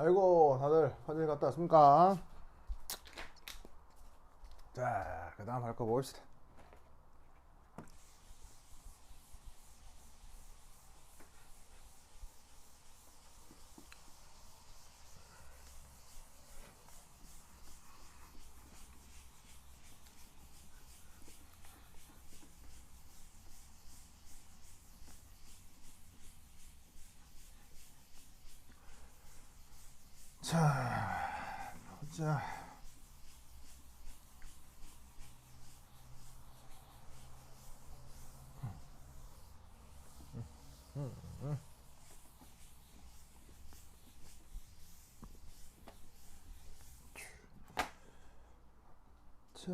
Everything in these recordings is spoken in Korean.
아이고, 다들 화장실 갔다 왔습니까? 자, 그 다음 할 거 봅시다. 자, 보자. 자,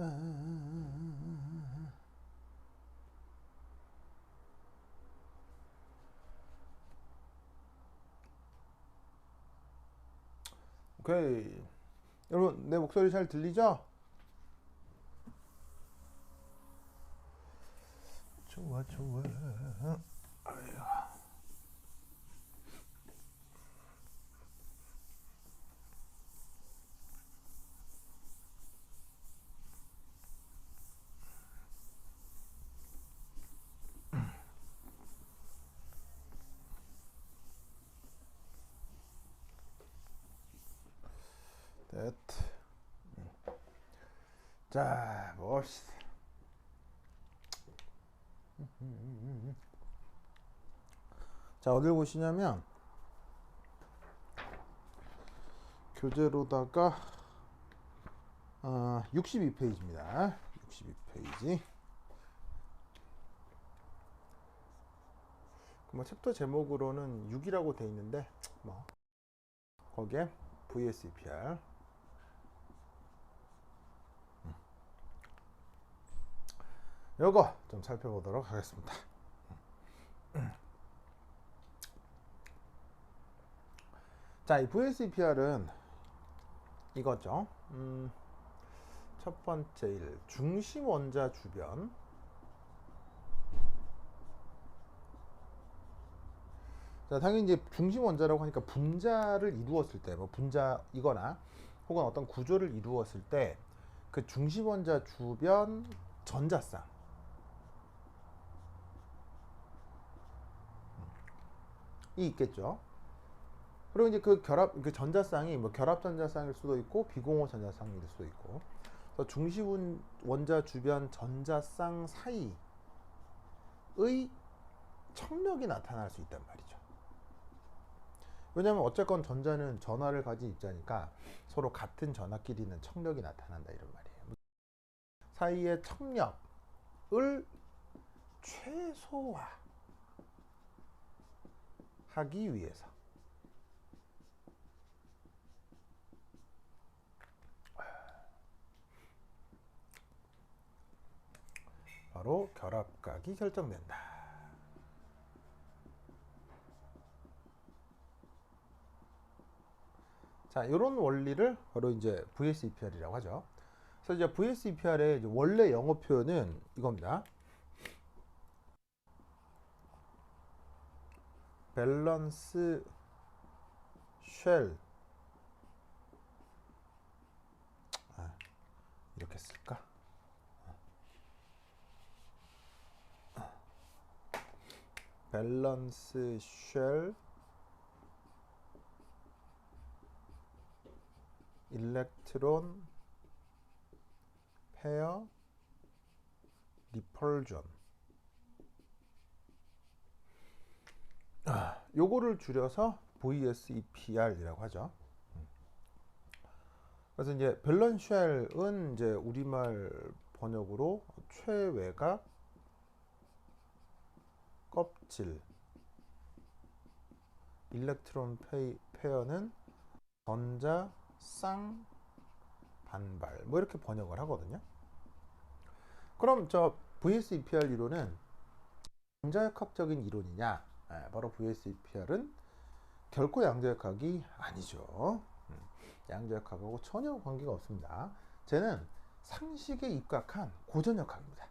오케이. 여러분, 내 목소리 잘 들리죠? 좋아, 좋아. 됐. 자, 봅시다. 자, 어딜 보시냐면, 교재로다가 62페이지입니다. 62페이지. 뭐 챕터 제목으로는 6이라고 돼 있는데, 뭐 거기에 VSEPR 요거 좀 살펴보도록 하겠습니다. 자, 이 VSEPR은 이거죠. 첫 번째 일, 중심 원자 주변. 자, 당연히 이제 중심 원자라고 하니까 분자를 이루었을 때, 뭐 분자이거나 혹은 어떤 구조를 이루었을 때 그 중심 원자 주변 전자쌍이 있겠죠. 그리고 이제 그 전자쌍이 뭐 결합 전자쌍일 수도 있고 비공호 전자쌍일 수도 있고, 그래서 중심 원자 주변 전자쌍 사이의 청력이 나타날 수 있단 말이죠. 왜냐하면 어쨌건 전자는 전하를 가진 입자니까 서로 같은 전하끼리는 청력이 나타난다 이런 말이에요. 사이의 청력을 최소화하기 위해서 바로 결합각이 결정된다. 자, 이런 원리를 바로 이제 VSEPR이라고 하죠. 그래서 이제 VSEPR의 원래 영어 표현은 이겁니다. 밸런스 쉘. 이렇게 쓸까? 밸런스 쉘 일렉트론 페어 리펄전. 요거를 줄여서 VSEPR이라고 하죠. 그래서 이제 밸런스 쉘은 이제 우리말 번역으로 최외곽 껍질, 일렉트론 페어는 전자 쌍 반발, 뭐 이렇게 번역을 하거든요. 그럼 저 VSEPR 이론은 양자역학적인 이론이냐? 바로 VSEPR은 결코 양자역학이 아니죠. 양자역학하고 전혀 관계가 없습니다. 쟤는 상식에 입각한 고전역학입니다.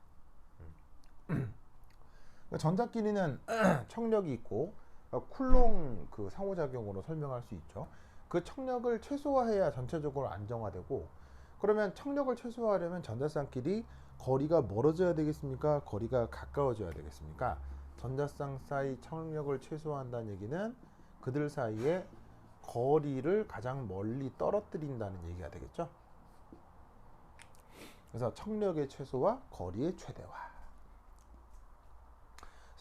전자끼리는 청력이 있고 쿨롱 그 상호작용으로 설명할 수 있죠. 그 청력을 최소화해야 전체적으로 안정화되고, 그러면 청력을 최소화하려면 전자쌍끼리 거리가 멀어져야 되겠습니까? 거리가 가까워져야 되겠습니까? 전자쌍 사이 청력을 최소화한다는 얘기는 그들 사이에 거리를 가장 멀리 떨어뜨린다는 얘기가 되겠죠. 그래서 청력의 최소화, 거리의 최대화.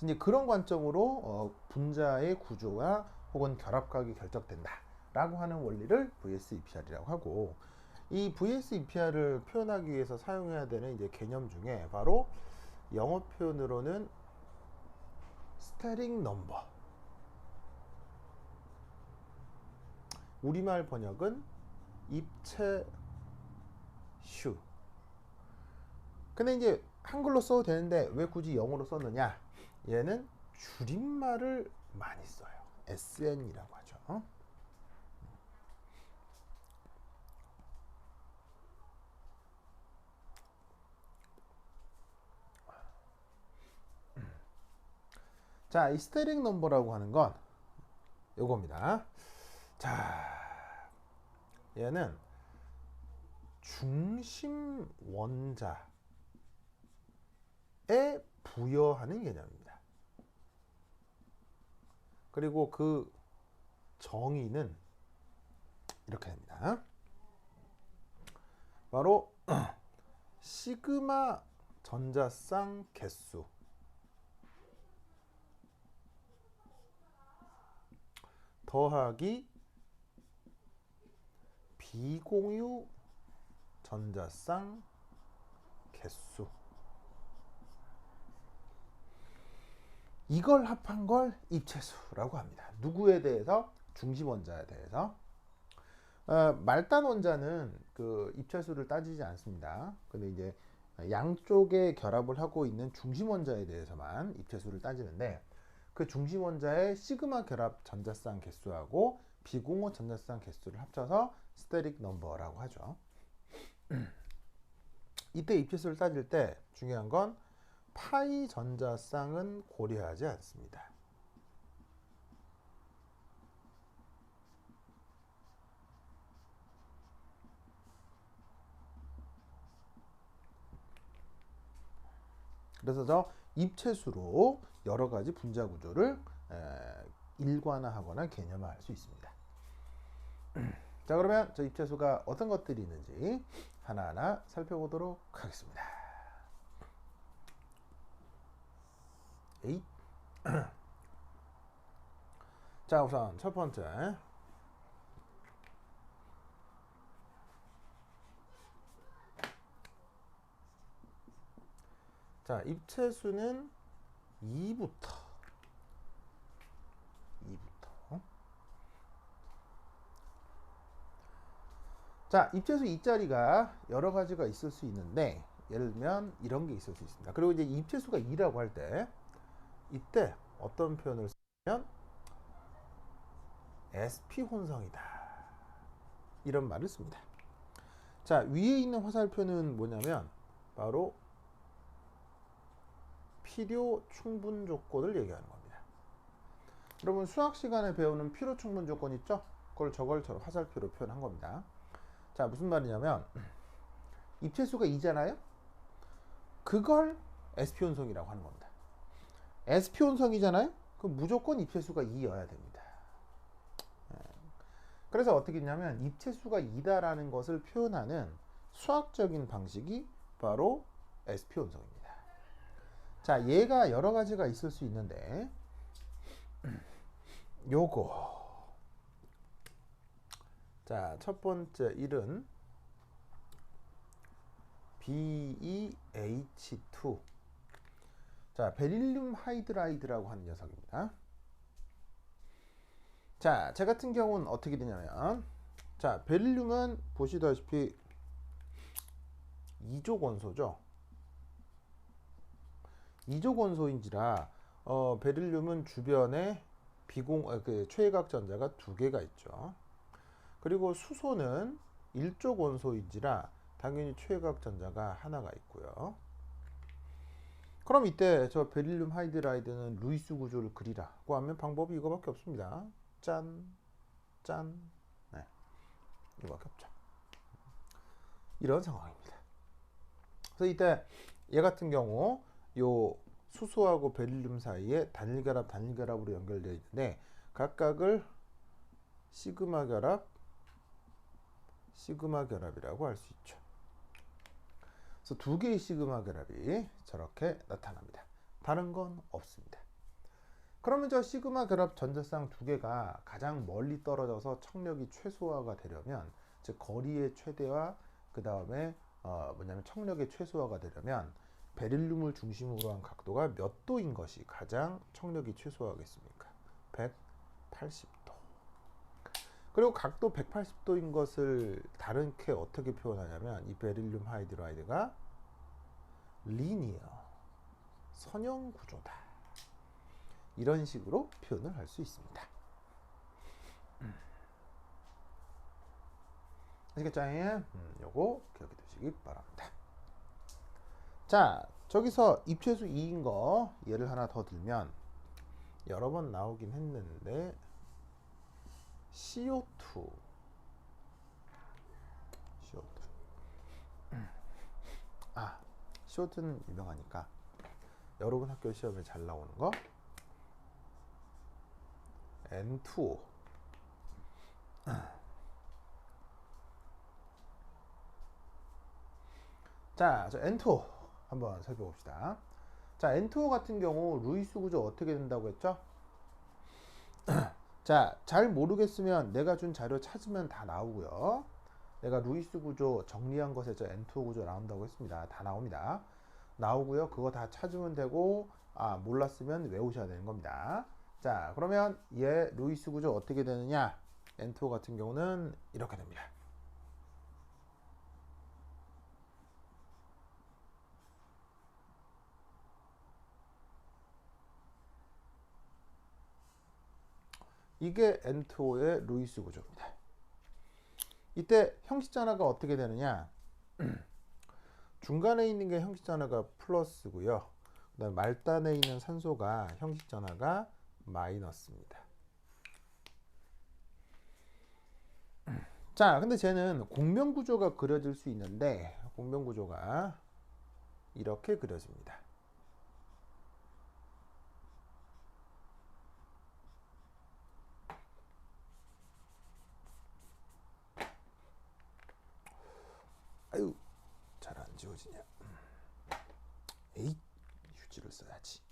이제 그런 관점으로 분자의 구조와 혹은 결합각이 결정된다라고 하는 원리를 VS-EPR이라고 하고, 이 VS-EPR을 표현하기 위해서 사용해야 되는 이제 개념 중에 바로 영어 표현으로는 스테링 넘버, 우리말 번역은 입체수. 근데 이제 한글로 써도 되는데 왜 굳이 영어로 썼느냐? 얘는 줄임말을 많이 써요. SN이라고 하죠. 자, 이 스테링 넘버라고 하는 건 요겁니다. 자, 얘는 중심 원자에 부여하는 개념입니다. 그리고 그 정의는 이렇게 됩니다. 바로 시그마 전자쌍 개수 더하기 비공유 전자쌍 개수, 이걸 합한 걸 입체수라고 합니다. 누구에 대해서? 중심 원자에 대해서. 말단 원자는 그 입체수를 따지지 않습니다. 근데 이제 양쪽에 결합을 하고 있는 중심 원자에 대해서만 입체수를 따지는데, 그 중심 원자의 시그마 결합 전자쌍 개수하고 비공호 전자쌍 개수를 합쳐서 스테릭 넘버라고 하죠. 이때 입체수를 따질 때 중요한 건 파이 전자쌍은 고려하지 않습니다. 그래서 저 입체수로 여러 가지 분자 구조를 일관화하거나 개념화할 수 있습니다. 자, 그러면 저 입체수가 어떤 것들이 있는지 하나하나 살펴보도록 하겠습니다. 에잇. 자, 우선 첫 번째, 자, 입체수는 2부터 자, 입체수 2자리가 여러 가지가 있을 수 있는데, 예를 들면 이런 게 있을 수 있습니다. 그리고 이제 입체수가 2라고 할 때 이때 어떤 표현을 쓰면 SP 혼성이다, 이런 말을 씁니다. 자, 위에 있는 화살표는 뭐냐면 바로 필요 충분 조건을 얘기하는 겁니다. 여러분 수학 시간에 배우는 필요 충분 조건 있죠? 그걸 저걸처럼 화살표로 표현한 겁니다. 자, 무슨 말이냐면 입체수가 2잖아요? 그걸 SP 혼성이라고 하는 겁니다. SP 혼성이잖아요? 그럼 무조건 입체수가 2여야 됩니다. 그래서 어떻게 했냐면 입체수가 2다라는 것을 표현하는 수학적인 방식이 바로 SP 혼성입니다. 자, 얘가 여러 가지가 있을 수 있는데 요거, 자, 첫 번째 1은 BeH2, 자, 베릴륨 하이드라이드라고 하는 녀석입니다. 자, 제 같은 경우는 어떻게 되냐면, 자, 베릴륨은 보시다시피 2족 원소죠. 2족 원소인지라 베릴륨은 주변에 최외각 전자가 2개가 있죠. 그리고 수소는 1족 원소인지라 당연히 최외각 전자가 하나가 있고요. 그럼 이때 저 베릴륨 하이드라이드는 루이스 구조를 그리라고 하면 방법이 이거밖에 없습니다. 짠, 짠. 네. 이거밖에 없죠. 이런 상황입니다. 그래서 이때 얘 같은 경우 요 수소하고 베릴륨 사이에 단일결합으로 연결되어 있는데 각각을 시그마 결합이라고 할 수 있죠. 그래서 두 개의 시그마 결합이 저렇게 나타납니다. 다른 건 없습니다. 그러면 저 시그마 결합 전자쌍 두 개가 가장 멀리 떨어져서 척력이 최소화가 되려면, 즉 거리의 최대화, 그 다음에 뭐냐면 척력의 최소화가 되려면 베릴륨을 중심으로 한 각도가 몇 도인 것이 가장 척력이 최소화하겠습니까? 180도. 그리고 각도 180도인 것을 다르게 어떻게 표현하냐면 이 베릴륨 하이드라이드가 리니어, 선형 구조다. 이런 식으로 표현을 할 수 있습니다. 아시겠죠? 요거 기억해 두시기 바랍니다. 자, 저기서 입체수 2인 거 예를 하나 더 들면 여러 번 나오긴 했는데 CO2 CO2는 유명하니까 여러분 학교 시험에 잘 나오는 거 N2O. 자, 저 N2O 한번 살펴봅시다. 자, N2O 같은 경우 루이스 구조 어떻게 된다고 했죠? 자, 잘 모르겠으면 내가 준 자료 찾으면 다 나오고요. 내가 루이스 구조 정리한 것에 저 N2O 구조 나온다고 했습니다. 다 나옵니다. 나오고요. 그거 다 찾으면 되고, 몰랐으면 외우셔야 되는 겁니다. 자, 그러면 얘 루이스 구조 어떻게 되느냐? N2O 같은 경우는 이렇게 됩니다. 이게 N2O의 루이스 구조입니다. 이때 형식전화가 어떻게 되느냐? 중간에 있는 게 형식전화가 플러스고요. 그다음 말단에 있는 산소가 형식전화가 마이너스입니다. 자, 근데 쟤는 공명구조가 그려질 수 있는데 공명구조가 이렇게 그려집니다. 아유, 잘 안 지워지냐. 에이, 휴지를 써야지.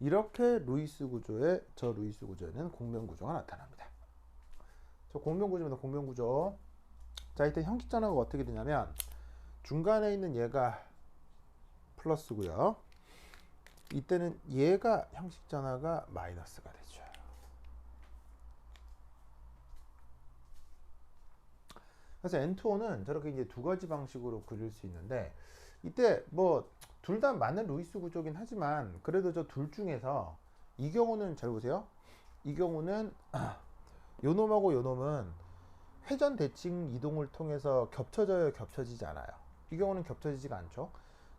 이렇게 루이스 구조에는 공명구조가 나타납니다. 저 공명구조입니다. 공명구조. 자, 이때 형식전화가 어떻게 되냐면 중간에 있는 얘가 플러스고요. 이때는 얘가 형식전화가 마이너스가 되죠. 그래서 N2O는 저렇게 이제 두 가지 방식으로 그릴 수 있는데 이때 뭐 둘 다 맞는 루이스 구조긴 하지만 그래도 저 둘 중에서 이 경우는 잘 보세요. 이 경우는 요 놈하고 요 놈은 회전 대칭 이동을 통해서 겹쳐져요, 겹쳐지지 않아요? 이 경우는 겹쳐지지가 않죠.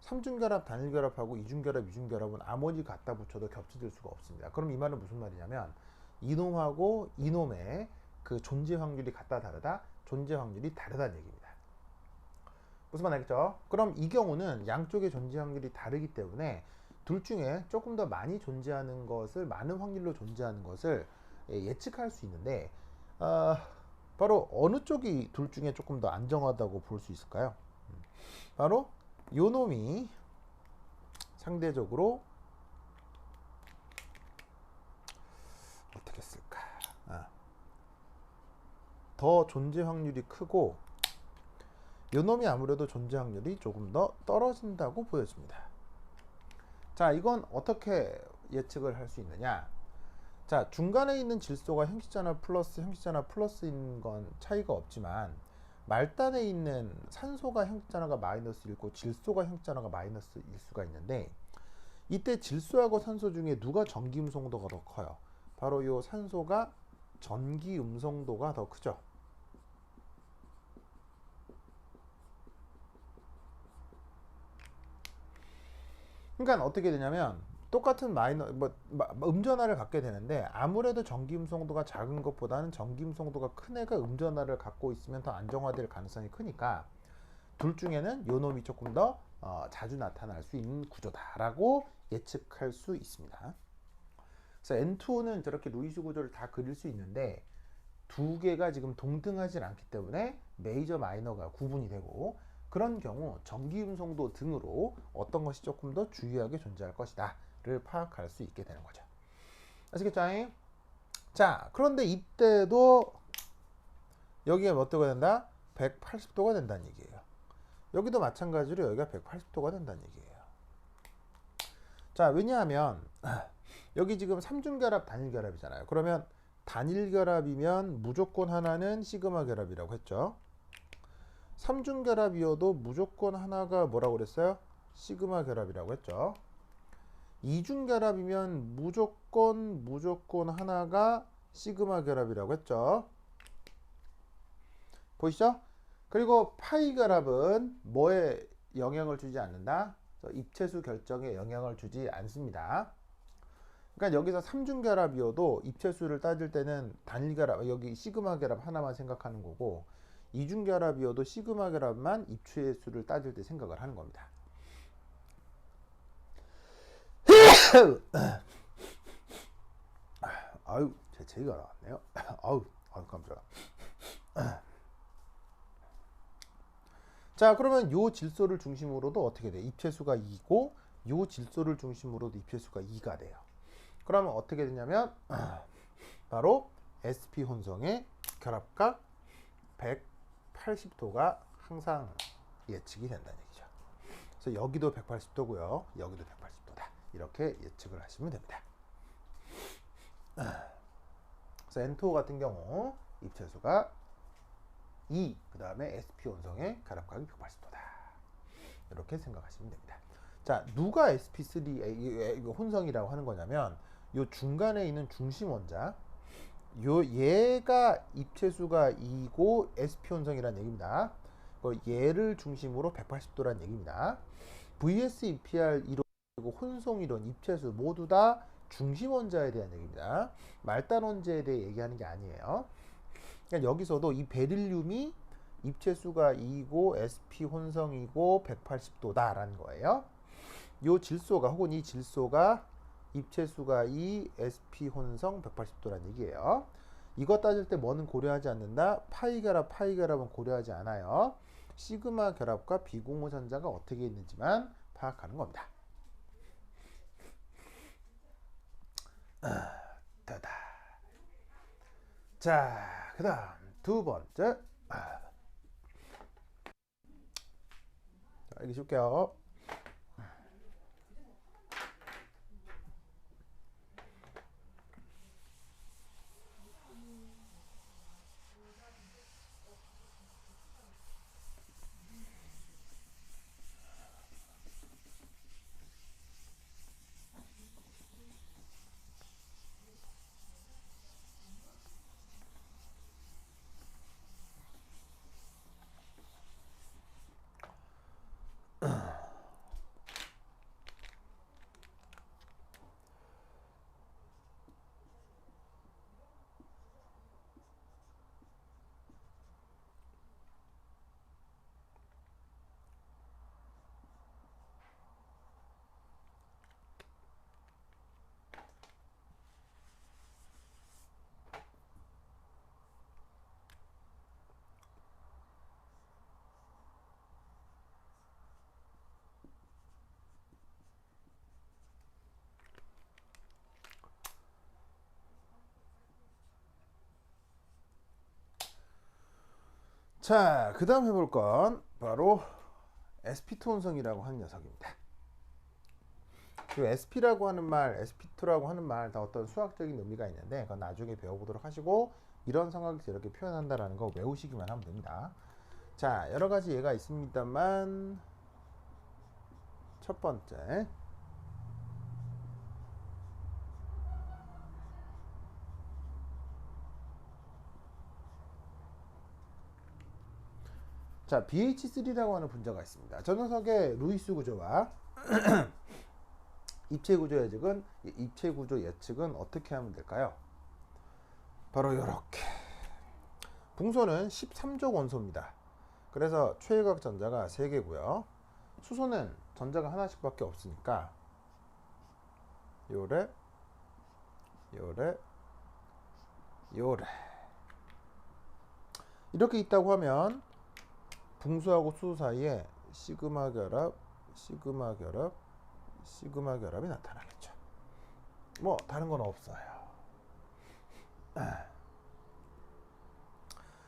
삼중결합, 단일결합하고 이중결합은 아무리 갖다 붙여도 겹쳐질 수가 없습니다. 그럼 이 말은 무슨 말이냐면 이놈하고 이놈의 그 존재 확률이 같다 다르다, 존재 확률이 다르다는 얘기입니다. 무슨 말 알겠죠? 그럼 이 경우는 양쪽의 존재 확률이 다르기 때문에 둘 중에 조금 더 많이 존재하는 것을, 많은 확률로 존재하는 것을 예측할 수 있는데 바로 어느 쪽이 둘 중에 조금 더 안정하다고 볼 수 있을까요? 바로 요 놈이 상대적으로 어떻게 쓸까? 더 존재 확률이 크고 요 놈이 아무래도 존재 확률이 조금 더 떨어진다고 보여집니다. 자, 이건 어떻게 예측을 할 수 있느냐? 자, 중간에 있는 질소가 형식전화 플러스인 건 차이가 없지만 말단에 있는 산소가 형식전화가 마이너스이고 질소가 형식전화가 마이너스일 수가 있는데 이때 질소하고 산소 중에 누가 전기 음성도가 더 커요? 바로 이 산소가 전기 음성도가 더 크죠. 그러니까 어떻게 되냐면 똑같은 마이너 음전하를 갖게 되는데 아무래도 전기음성도가 작은 것보다는 전기음성도가 큰 애가 음전하를 갖고 있으면 더 안정화될 가능성이 크니까 둘 중에는 요 놈이 조금 더 자주 나타날 수 있는 구조다라고 예측할 수 있습니다. 그래서 N2는 저렇게 루이스 구조를 다 그릴 수 있는데 두 개가 지금 동등하지 않기 때문에 메이저 마이너가 구분이 되고, 그런 경우 전기음성도 등으로 어떤 것이 조금 더 주요하게 존재할 것이다 를 파악할 수 있게 되는 거죠. 아시겠죠? 자, 그런데 이때도 여기가 몇 도가 된다? 180도가 된다는 얘기예요. 여기도 마찬가지로 여기가 180도가 된다는 얘기예요. 자, 왜냐하면 여기 지금 삼중결합 단일결합이잖아요. 그러면 단일결합이면 무조건 하나는 시그마 결합이라고 했죠. 삼중결합이어도 무조건 하나가 뭐라고 그랬어요? 시그마 결합이라고 했죠. 이중결합이면 무조건 하나가 시그마 결합이라고 했죠. 보이시죠? 그리고 파이 결합은 뭐에 영향을 주지 않는다? 입체수 결정에 영향을 주지 않습니다. 그러니까 여기서 삼중결합이어도 입체수를 따질 때는 단일결합, 여기 시그마 결합 하나만 생각하는 거고, 이중결합이어도 시그마 결합만 입체수를 따질 때 생각을 하는 겁니다. 아유, 제 제의가 나왔네요. 아유, 깜짝아. 자, 그러면 요 질소를 중심으로도 어떻게 돼? 입체수가 2고 요 질소를 중심으로도 입체수가 2가 돼요. 그러면 어떻게 되냐면 바로 sp 혼성의 결합각 180도가 항상 예측이 된다는 얘기죠. 그래서 여기도 180도고요. 여기도 180도다. 이렇게 예측을 하시면 됩니다. 그래서 N2O 같은 경우 입체수가 2, 그 다음에 sp 혼성의 결합각이 180도다. 이렇게 생각하시면 됩니다. 자, 누가 sp3 혼성이라고 하는 거냐면 요 중간에 있는 중심 원자, 얘가 입체수가 2고 sp 혼성이라는 얘기입니다. 얘를 중심으로 180도라는 얘기입니다. vs EPR 이론 그리고 혼성 이론, 입체수 모두 다 중심 원자에 대한 얘기입니다. 말단 원자에 대해 얘기하는 게 아니에요. 그러니까 여기서도 이 베릴륨이 입체수가 2고 sp 혼성이고 180도다라는 거예요. 요 질소가 혹은 이 질소가 입체수가 2, sp 혼성 180도라는 얘기예요. 이거 따질 때 뭐는 고려하지 않는다? 파이 결합은 고려하지 않아요. 시그마 결합과 비공호 전자가 어떻게 있는지만 파악하는 겁니다. 됐다. 자, 그 다음 두 번째. 자, 여기 줄게요. 자, 그 다음 해볼 건 바로 sp2 혼성이라고 하는 녀석입니다. SP라고 하는 말, SP2라고 하는 말 다 어떤 수학적인 의미가 있는데 그건 나중에 배워보도록 하시고, 이런 상황에서 이렇게 표현한다라는 거 외우시기만 하면 됩니다. 자, 여러 가지 예가 있습니다만 첫 번째, 자, BH3라고 하는 분자가 있습니다. 저 녀석의 루이스 구조와 입체 구조 예측은 어떻게 하면 될까요? 바로 이렇게. 붕소는 13족 원소입니다. 그래서 최외곽 전자가 3개고요. 수소는 전자가 하나씩밖에 없으니까 요래, 요래, 요래. 이렇게 있다고 하면 붕소하고 수소 사이에 시그마 결합, 시그마 결합, 시그마 결합이 나타나겠죠. 뭐 다른 건 없어요.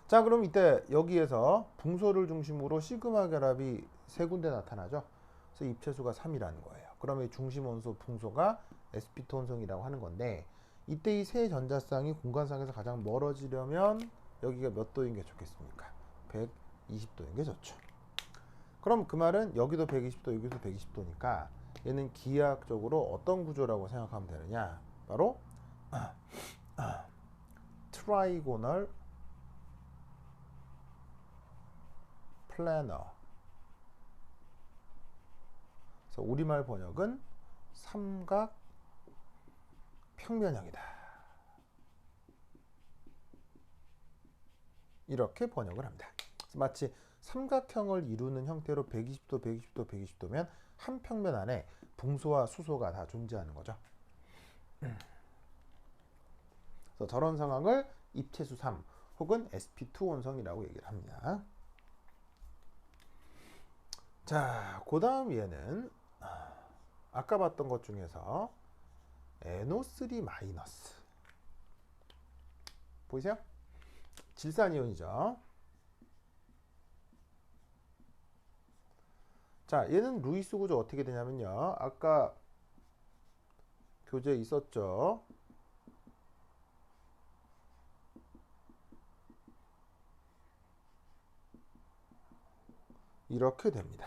자, 그럼 이때 여기에서 붕소를 중심으로 시그마 결합이 3군데 나타나죠. 그래서 입체수가 3이라는 거예요. 그러면 중심 원소 붕소가 sp2 원성이라고 하는 건데, 이때 이 세 전자쌍이 공간상에서 가장 멀어지려면 여기가 몇 도인 게 좋겠습니까? 120도인 게 좋죠. 그럼 그 말은 여기도 120도, 여기도 120도니까 얘는 기하학적으로 어떤 구조라고 생각하면 되느냐? 바로 트라이고널 플래너. 그래서 우리말 번역은 삼각 평면형이다. 이렇게 번역을 합니다. 마치 삼각형을 이루는 형태로 120도, 120도, 120도면 한 평면 안에 붕소와 수소가 다 존재하는 거죠. 그래서 저런 상황을 입체수 3 혹은 sp2 원성이라고 얘기를 합니다. 자, 그 다음 얘는 아까 봤던 것 중에서 NO3 마이너스 보이세요? 질산이온이죠. 자, 얘는 루이스 구조 어떻게 되냐면요, 아까 교재에 있었죠. 이렇게 됩니다.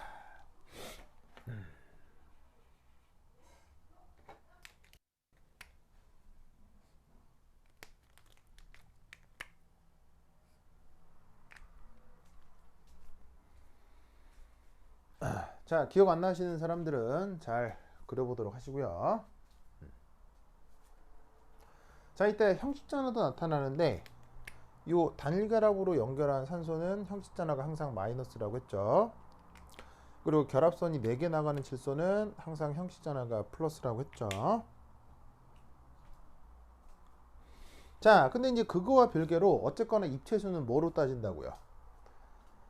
자, 기억 안 나시는 사람들은 잘 그려보도록 하시고요. 자, 이때 형식전화도 나타나는데 이 단일결합으로 연결한 산소는 형식전화가 항상 마이너스라고 했죠. 그리고 결합선이 4개 나가는 질소는 항상 형식전화가 플러스라고 했죠. 자, 근데 이제 그거와 별개로 어쨌거나 입체수는 뭐로 따진다고요?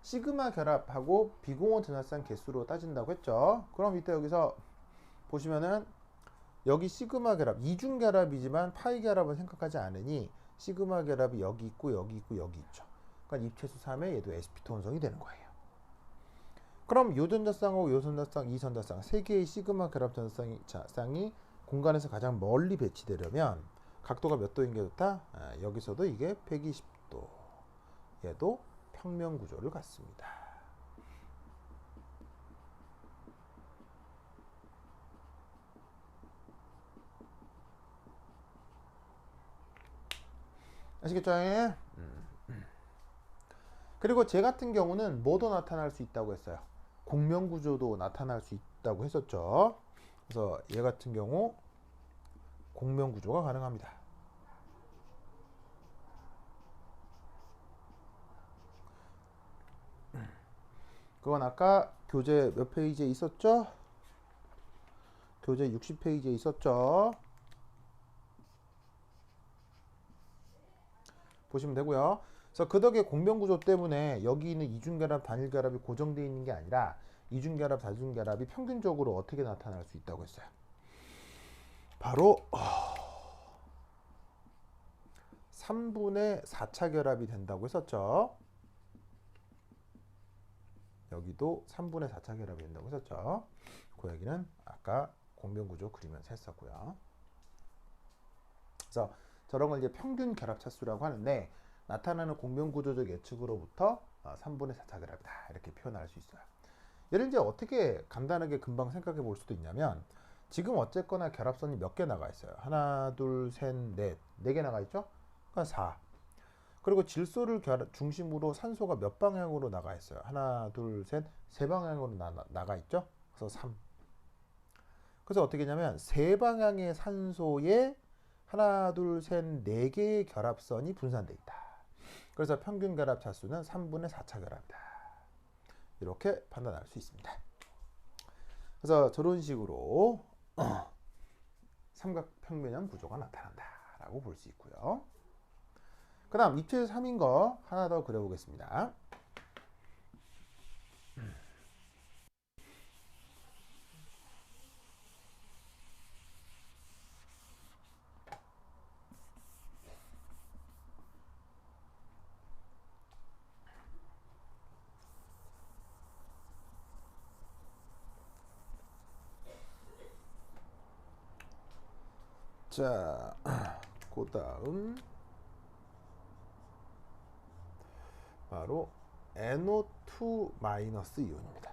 시그마 결합하고 비공호 전화쌍 개수로 따진다고 했죠. 그럼 이때 여기서 보시면은 여기 시그마 결합, 이중 결합이지만 파이 결합은 생각하지 않으니 시그마 결합이 여기 있고 여기 있고 여기 있죠. 그러니까 입체수 3에 얘도 sp2 원성이 되는 거예요. 그럼 요 전자쌍하고 요 전자쌍, 이 전자쌍 세 개의 시그마 결합 전자쌍이 공간에서 가장 멀리 배치되려면 각도가 몇 도인 게 좋다? 여기서도 이게 120도. 얘도 평면 구조를 갖습니다. 아시겠죠? 그리고 제 같은 경우는 뭐도 나타날 수 있다고 했어요? 공면 구조도 나타날 수 있다고 했었죠. 그래서 얘 같은 경우 공면 구조가 가능합니다. 그건 아까 교재 몇 페이지에 있었죠? 교재 60페이지에 있었죠? 보시면 되고요. 그래서 그 덕에 공면 구조 때문에 여기 있는 이중결합, 단일결합이 고정되어 있는 게 아니라 이중결합, 다중결합이 평균적으로 어떻게 나타날 수 있다고 했어요? 바로 3분의 4차 결합이 된다고 했었죠. 여기도 3분의 4차 결합이 된다고 했었죠. 그 얘기는 아까 공면 구조 그리면서 했었고요. 그래서 저런 걸 이제 평균 결합 차수라고 하는데 나타나는 공면 구조적 예측으로부터 3분의 4차 결합이다 이렇게 표현할 수 있어요. 얘를 이제 어떻게 간단하게 금방 생각해 볼 수도 있냐면 지금 어쨌거나 결합선이 몇 개 나가 있어요. 하나, 둘, 셋, 넷, 4개 나가 있죠? 그러니까 4. 그리고 질소를 중심으로 산소가 몇 방향으로 나가 있어요. 하나, 둘, 셋, 3방향으로 나가 있죠? 그래서 3. 그래서 어떻게 하냐면 세 방향의 산소에 하나, 둘, 셋, 네 개의 결합선이 분산돼 있다. 그래서 평균 결합 차수는 3분의 4차 결합이다. 이렇게 판단할 수 있습니다. 그래서 저런 식으로 삼각평면형 구조가 나타난다라고 볼 수 있고요. 그 다음 입체에서 3인 거 하나 더 그려보겠습니다. 자, 그 다음 바로 NO2 마이너스 이온입니다.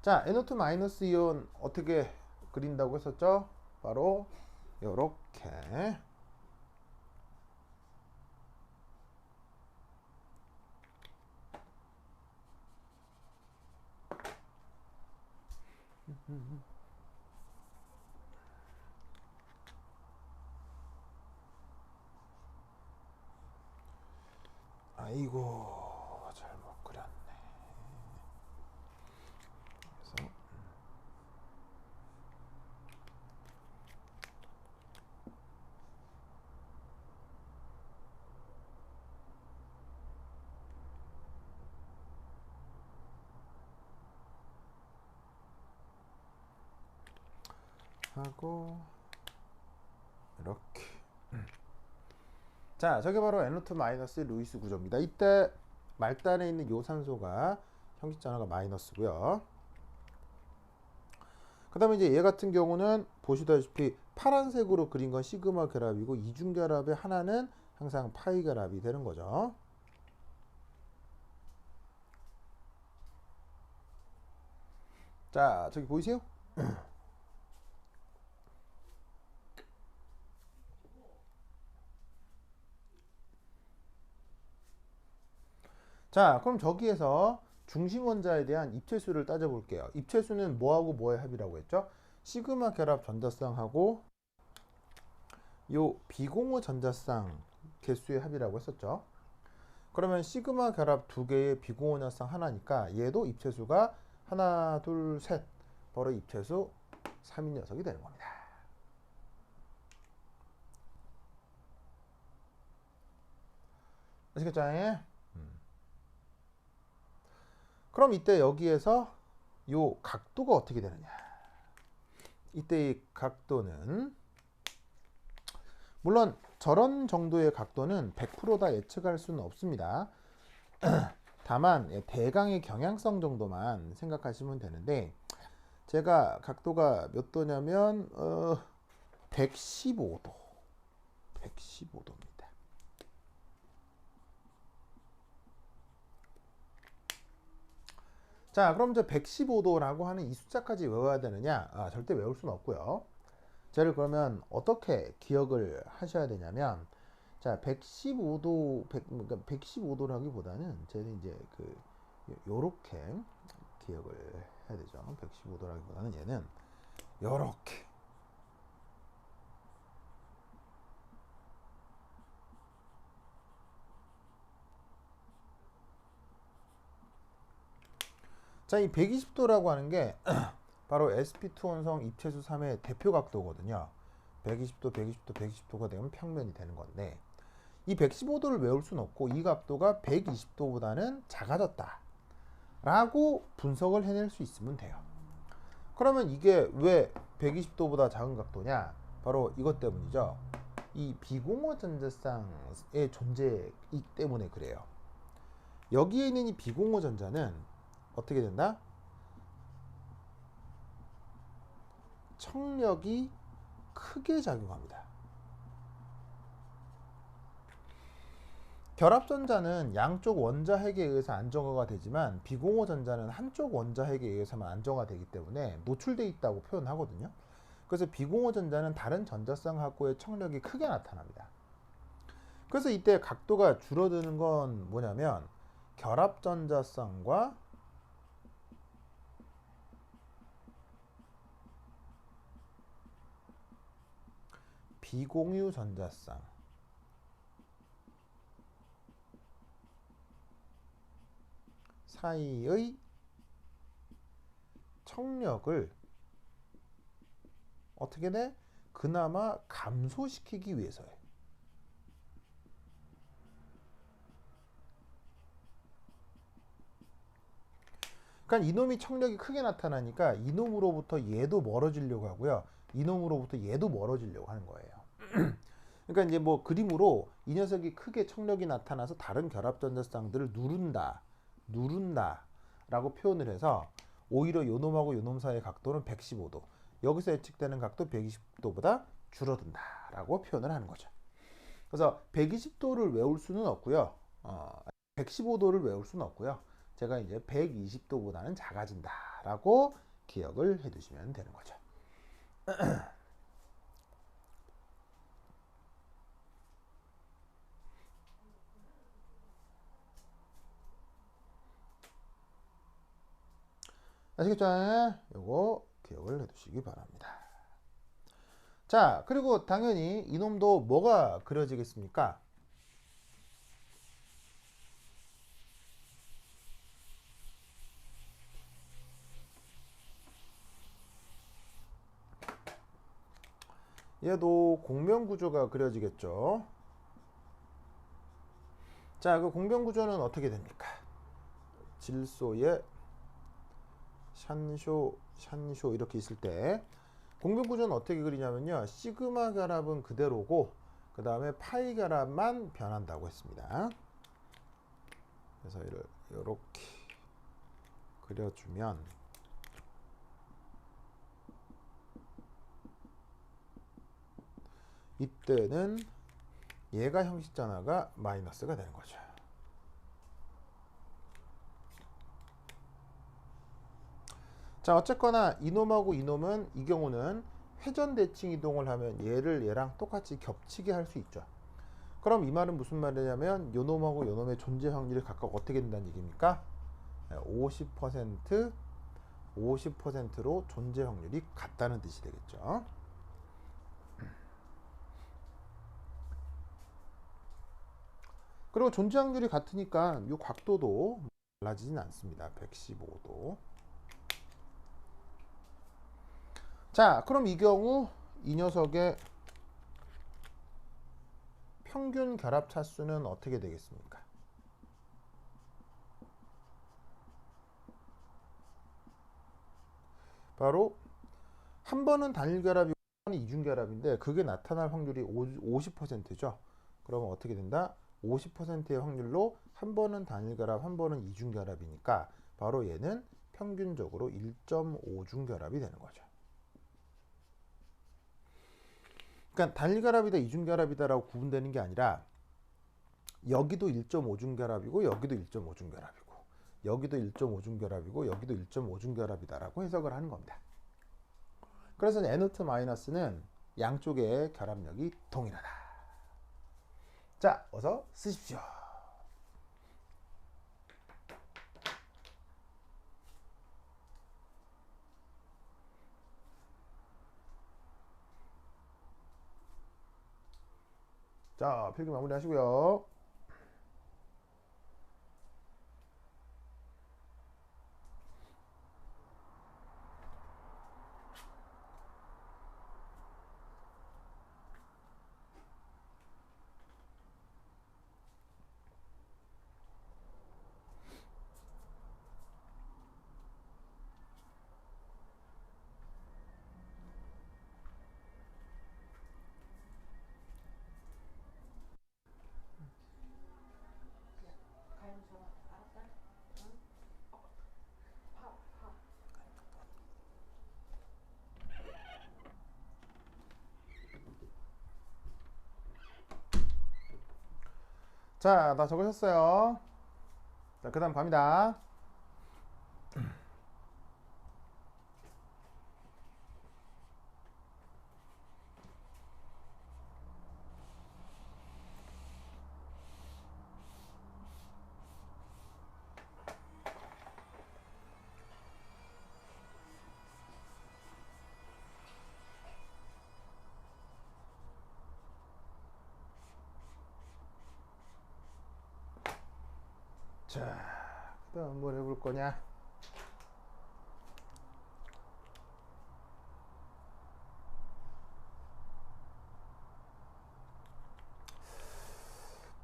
자, NO2 마이너스 이온 어떻게 그린다고 했었죠? 바로 이렇게 아이고 잘못 그렸네. 그래서 하고 이렇게. 자, 저게 바로 NO2 마이너스 루이스 구조입니다. 이때 말단에 있는 요산소가 형식전화가 마이너스고요. 그 다음에 이제 얘 같은 경우는 보시다시피 파란색으로 그린 건 시그마 결합이고 이중 결합의 하나는 항상 파이 결합이 되는 거죠. 자, 저기 보이세요? 자, 그럼 저기에서 중심 원자에 대한 입체수를 따져볼게요. 입체수는 뭐하고 뭐의 합이라고 했죠? 시그마 결합 전자쌍하고 요 비공호 전자쌍 개수의 합이라고 했었죠. 그러면 시그마 결합 두 개의 비공호 전자쌍 하나니까 얘도 입체수가 하나, 둘, 셋. 바로 입체수 3인 녀석이 되는 겁니다. 아시겠죠? 그럼 이때 여기에서 요 각도가 어떻게 되느냐? 이때의 각도는 물론 저런 정도의 각도는 100%다 예측할 수는 없습니다. 다만 대강의 경향성 정도만 생각하시면 되는데 제가 각도가 몇 도냐면 115도 115도입니다. 자, 그럼 이제 115도라고 하는 이 숫자까지 외워야 되느냐? 절대 외울 수는 없고요. 쟤를 그러면 어떻게 기억을 하셔야 되냐면, 자, 115도, 그러니까 115도라기보다는 쟤는 이제 요렇게 기억을 해야 되죠. 115도라기보다는 얘는 요렇게. 자, 이 120도라고 하는 게 바로 sp2 원성 입체수 3의 대표 각도거든요. 120도, 120도, 120도가 되면 평면이 되는 건데 이 115도를 외울 수는 없고 이 각도가 120도보다는 작아졌다 라고 분석을 해낼 수 있으면 돼요. 그러면 이게 왜 120도보다 작은 각도냐? 바로 이것 때문이죠. 이 비공호 전자쌍의 존재이기 때문에 그래요. 여기에 있는 이 비공호 전자는 어떻게 된다? 청력이 크게 작용합니다. 결합전자는 양쪽 원자 핵에 의해서 안정화가 되지만 비공호 전자는 한쪽 원자 핵에 의해서만 안정화되기 때문에 노출되어 있다고 표현하거든요. 그래서 비공호 전자는 다른 전자쌍하고의 청력이 크게 나타납니다. 그래서 이때 각도가 줄어드는 건 뭐냐면 결합전자쌍과 비공유 전자쌍 사이의 청력을 어떻게 돼? 그나마 감소시키기 위해서예요. 그러니까 이놈이 청력이 크게 나타나니까 이놈으로부터 얘도 멀어지려고 하고요. 이놈으로부터 얘도 멀어지려고 하는 거예요. 그러니까 이제 뭐 그림으로 이 녀석이 크게 청력이 나타나서 다른 결합전자쌍들을 누른다라고 표현을 해서 오히려 요놈하고 요놈 사이의 각도는 115도, 여기서 예측되는 각도 120도보다 줄어든다라고 표현을 하는 거죠. 그래서 120도를 외울 수는 없고요. 115도를 외울 수는 없고요. 제가 이제 120도보다는 작아진다라고 기억을 해두시면 되는 거죠. 아시겠죠? 요거 기억을 해두시기 바랍니다. 자, 그리고 당연히 이놈도 뭐가 그려지겠습니까? 얘도 공명구조가 그려지겠죠. 자, 그 공명구조는 어떻게 됩니까? 질소의 샨쇼 이렇게 있을 때 공명구조는 어떻게 그리냐면요, 시그마 결합은 그대로고 그 다음에 파이 결합만 변한다고 했습니다. 그래서 이렇게 그려주면 이때는 얘가 형식 전화가 마이너스가 되는 거죠. 자, 어쨌거나 이놈하고 이놈은 이 경우는 회전 대칭 이동을 하면 얘를 얘랑 똑같이 겹치게 할 수 있죠. 그럼 이 말은 무슨 말이냐면 요놈하고 요놈의 존재 확률이 각각 어떻게 된다는 얘기입니까? 50%로 존재 확률이 같다는 뜻이 되겠죠. 그리고 존재 확률이 같으니까 이 각도도 달라지진 않습니다. 115도. 자, 그럼 이 경우 이 녀석의 평균 결합 차수는 어떻게 되겠습니까? 바로 한 번은 단일 결합이 한 번은 이중 결합인데 그게 나타날 확률이 50%죠. 그러면 어떻게 된다? 50%의 확률로 한 번은 단일 결합, 한 번은 이중 결합이니까 바로 얘는 평균적으로 1.5중 결합이 되는 거죠. 그러니까 단일 결합이다, 이중 결합이다라고 구분되는 게 아니라 여기도 1.5중 결합이고 여기도 1.5중 결합이고 여기도 1.5중 결합이고 여기도 1.5중 결합이다라고 해석을 하는 겁니다. 그래서 N2 마이너스는 양쪽의 결합력이 동일하다. 자, 어서 쓰십시오. 자, 필기 마무리 하시고요. 자, 다 적으셨어요. 자, 그 다음 갑니다. 자, 그다음 뭘 해볼 거냐?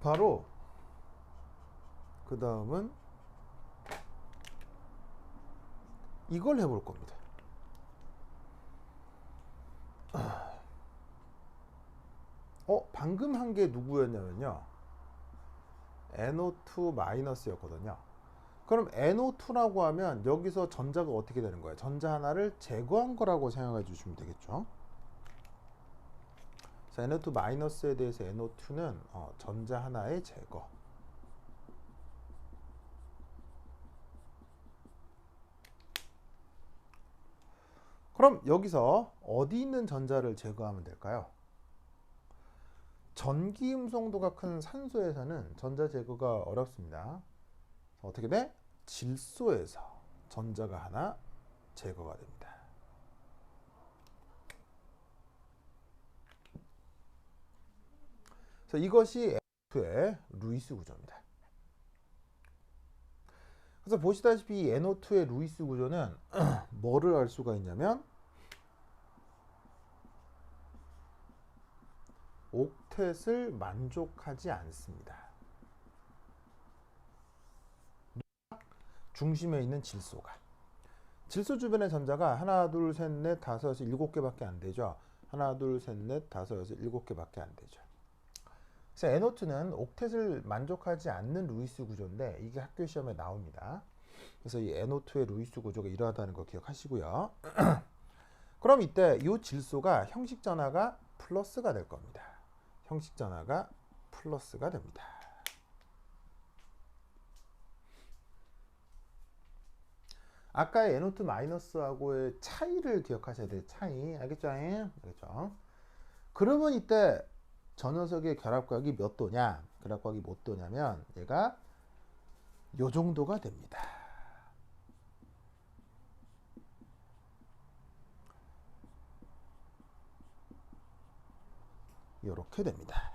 바로 그 다음은 이걸 해볼 겁니다. 방금 한 게 누구였냐면요. NO2 마이너스였거든요. 그럼 NO2라고 하면 여기서 전자가 어떻게 되는 거예요? 전자 하나를 제거한 거라고 생각해 주시면 되겠죠. 그래서 NO2 마이너스에 대해서 NO2는 전자 하나의 제거. 그럼 여기서 어디 있는 전자를 제거하면 될까요? 전기 음성도가 큰 산소에서는 전자 제거가 어렵습니다. 어떻게 돼? 질소에서 전자가 하나 제거가 됩니다. 그래서 이것이 NO2의 루이스 구조입니다. 그래서 보시다시피 이 NO2의 루이스 구조는 뭐를 알 수가 있냐면 옥텟을 만족하지 않습니다. 중심에 있는 질소가. 질소 주변의 전자가 하나, 둘, 셋, 넷, 다섯, 여섯, 일곱 개밖에 안 되죠. 하나, 둘, 셋, 넷, 다섯, 여섯, 일곱 개밖에 안 되죠. 그래서 NO2는 옥텟을 만족하지 않는 루이스 구조인데 이게 학교 시험에 나옵니다. 그래서 이 NO2의 루이스 구조가 이러하다는 거 기억하시고요. 그럼 이때 이 질소가 형식 전하가 플러스가 될 겁니다. 형식 전하가 플러스가 됩니다. 아까의 NO2 마이너스하고의 차이를 기억하셔야 돼요. 차이. 알겠죠? 알겠죠? 그러면 이때 저 녀석의 결합각이 몇 도냐? 결합각이 몇 도냐면 얘가 요 정도가 됩니다. 이렇게 됩니다.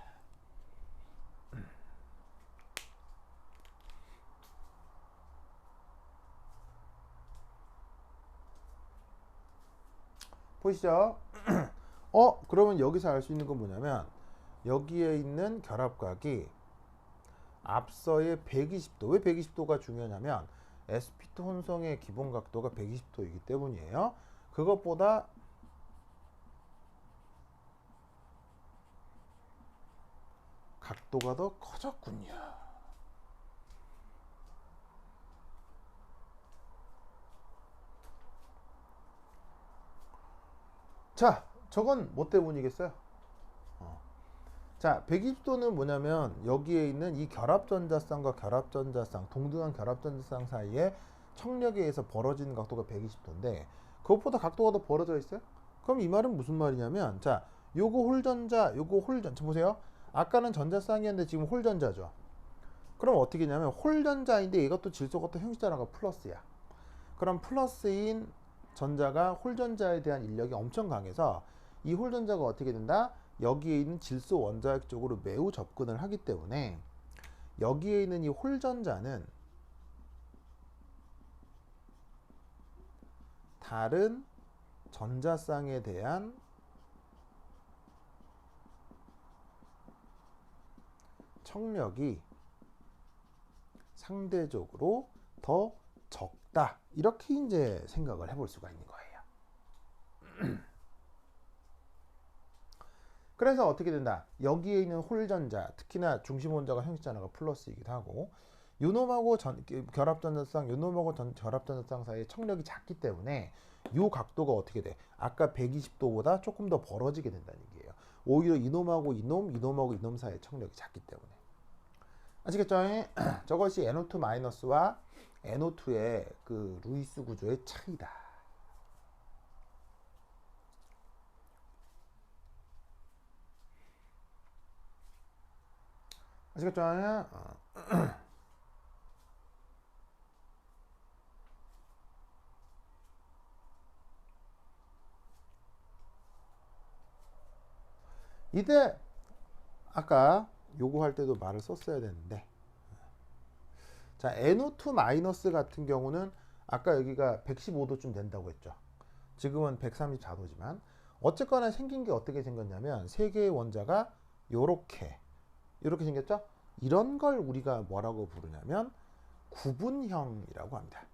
보시죠. 그러면 여기서 알 수 있는 건 뭐냐면 여기에 있는 결합각이 앞서의 120도. 왜 120도가 중요하냐면 sp2 혼성의 기본 각도가 120도이기 때문이에요. 그것보다 각도가 더 커졌군요. 자, 저건 뭐 때문이겠어요? 자, 120도는 뭐냐면 여기에 있는 이 결합전자쌍과 결합전자쌍, 동등한 결합전자쌍 사이에 청력에 의해서 벌어지는 각도가 120도인데 그것보다 각도가 더 벌어져 있어요? 그럼 이 말은 무슨 말이냐면 자, 요거 홀전자, 요거 홀전자 보세요. 아까는 전자쌍이었는데 지금 홀전자죠. 그럼 어떻게 했냐면 홀전자인데 이것도 질소가 또 형식전화가 플러스야. 그럼 플러스인 전자가 홀전자에 대한 인력이 엄청 강해서 이 홀전자가 어떻게 된다? 여기에 있는 질소 원자핵 쪽으로 매우 접근을 하기 때문에 여기에 있는 이 홀전자는 다른 전자쌍에 대한 청력이 상대적으로 더 적다. 이렇게 이제 생각을 해볼 수가 있는 거예요. 그래서 어떻게 된다? 여기에 있는 홀전자, 특히나 중심 원자가 형식전화가 플러스이기도 하고 요놈하고 결합전자쌍, 요놈하고 결합전자쌍 사이의 청력이 작기 때문에 요 각도가 어떻게 돼? 아까 120도보다 조금 더 벌어지게 된다는 얘기예요. 오히려 이놈하고 이놈하고 이놈 사이의 청력이 작기 때문에. 아시겠죠? 저것이 NO2-와 NO2의 그 루이스 구조의 차이다. 아시겠죠? 이때 아까 요구할 때도 말을 썼어야 되는데 자, NO2 마이너스 같은 경우는 아까 여기가 115도쯤 된다고 했죠. 지금은 134도지만 어쨌거나 생긴 게 어떻게 생겼냐면 세 개의 원자가 요렇게 생겼죠. 이런 걸 우리가 뭐라고 부르냐면 구분형이라고 합니다.